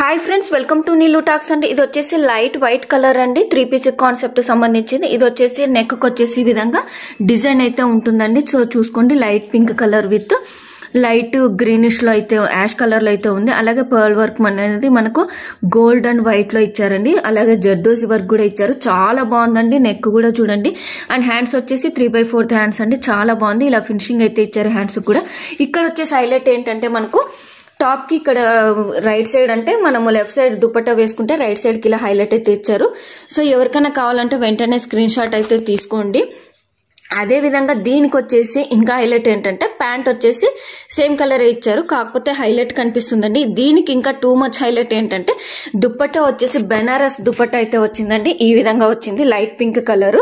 Hi friends, welcome to Neelu talks అండి. ఇది వచ్చేసి లైట్ వైట్ కలర్ అండి. 3 పీస్ కాన్సెప్ట్ సంబంధించింది. ఇది వచ్చేసి నెక్ కి వచ్చేసి ఈ విధంగా డిజైన్ అయితే ఉంటుందండి. సో చూసుకోండి, light pink colour with light greenish లో అయితే యాష్ కలర్ లో అయితే ఉంది. అలాగే పర్ల్ వర్క్ అనేది మనకు గోల్డ్ అండ్ వైట్ లో ఇచ్చారండి. అలాగే జర్దోసి వర్క్ కూడా ఇచ్చారు. చాలా బాగుందండి. నెక్ కూడా చూడండి. అండ్ హ్యాండ్స్ వచ్చేసి 3/4 హ్యాండ్స్ అండి. చాలా బాగుంది. ఇలా ఫినిషింగ్ అయితే ఇచ్చారు హ్యాండ్స్ కూడా. ఇక్కడ వచ్చేసి హైలైట్ ఏంటంటే మనకు టాప్ కి ఇక్కడ రైట్ సైడ్ అంటే మనము లెఫ్ట్ సైడ్ దుపట్టా వేసుకుంటే రైట్ సైడ్ కి ఇలా హైలైట్ అయితే ఇచ్చారు. సో ఎవరికైనా కావాలంటే వెంటనే స్క్రీన్ షాట్ అయితే తీసుకోండి. అదే విధంగా దీనికి వచ్చేసి ఇంకా హైలైట్ ఏంటంటే ప్యాంట్ వచ్చేసి సేమ్ కలర్ ఇచ్చారు, కాకపోతే హైలైట్ కనిపిస్తుందండి. దీనికి ఇంకా టూ మచ్ హైలైట్ ఏంటంటే దుపట్టా వచ్చేసి బెనారస్ దుపట్టా అయితే వచ్చిందండి. ఈ విధంగా వచ్చింది, లైట్ పింక్ కలర్.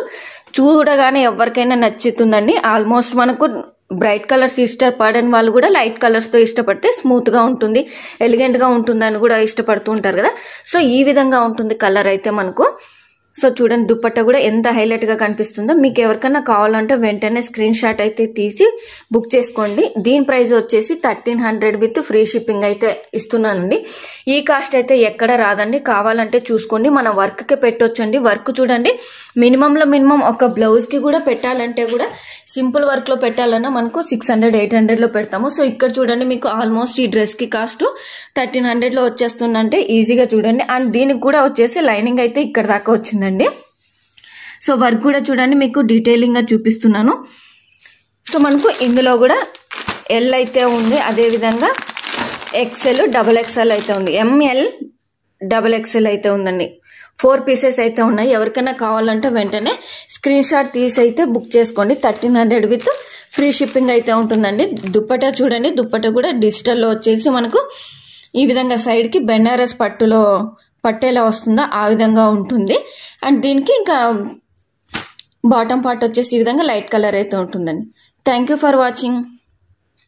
చూడగానే ఎవరికైనా నచ్చుతుందండి. ఆల్మోస్ట్ మనకు బ్రైట్ కలర్స్ ఇష్టపడని వాళ్ళు కూడా లైట్ కలర్స్ తో ఇష్టపడితే స్మూత్ గా ఉంటుంది, ఎలిగెంట్ గా ఉంటుంది అని కూడా ఇష్టపడుతూ ఉంటారు కదా. సో ఈ విధంగా ఉంటుంది కలర్ అయితే మనకు. సో చూడండి, దుపట్టా కూడా ఎంత హైలైట్ గా కనిపిస్తుందో. మీకు ఎవరికైనా కావాలంటే వెంటనే స్క్రీన్ షాట్ అయితే తీసి బుక్ చేసుకోండి. దీని ప్రైస్ వచ్చేసి 1300 విత్ ఫ్రీ షిప్పింగ్ అయితే ఇస్తున్నానండి. ఈ కాస్ట్ అయితే ఎక్కడ రాదండి. కావాలంటే చూసుకోండి. మన వర్క్ కి పెట్టొచ్చండి. వర్క్ చూడండి, మినిమం లో మినిమం ఒక బ్లౌజ్ కి కూడా పెట్టాలంటే కూడా సింపుల్ వర్క్ లో పెట్టాలన్నా మనకు 600-800 లో పెడతాము. సో ఇక్కడ చూడండి, మీకు ఆల్మోస్ట్ ఈ డ్రెస్ కి కాస్ట్ 1300 లో వచ్చేస్తుందంటే ఈజీగా చూడండి. అండ్ దీనికి కూడా వచ్చేసి లైనింగ్ అయితే ఇక్కడ దాకా వచ్చిందండి. సో వర్క్ కూడా చూడండి, మీకు డీటెయిలింగ్ గా చూపిస్తున్నాను. సో మనకు ఇందులో కూడా ఎల్ అయితే ఉంది, అదే విధంగా ఎక్సెల్, XXL అయితే ఉంది, ML, XXL అయితే ఉందండి. 4 పీసెస్ అయితే ఉన్నాయి. ఎవరికైనా కావాలంటే వెంటనే స్క్రీన్ షాట్ తీసి అయితే బుక్ చేసుకోండి. 1300 విత్ ఫ్రీ షిప్పింగ్ అయితే ఉంటుందండి. దుపట్టా చూడండి, దుపట్టా కూడా డిజిటల్లో వచ్చేసి మనకు ఈ విధంగా సైడ్ కి బెనారస్ పట్టులో పట్టేలా వస్తుందో ఆ విధంగా ఉంటుంది. అండ్ దీనికి ఇంకా బాటమ్ పార్ట్ వచ్చేసి ఈ విధంగా లైట్ కలర్ అయితే ఉంటుందండి. Thank you for watching.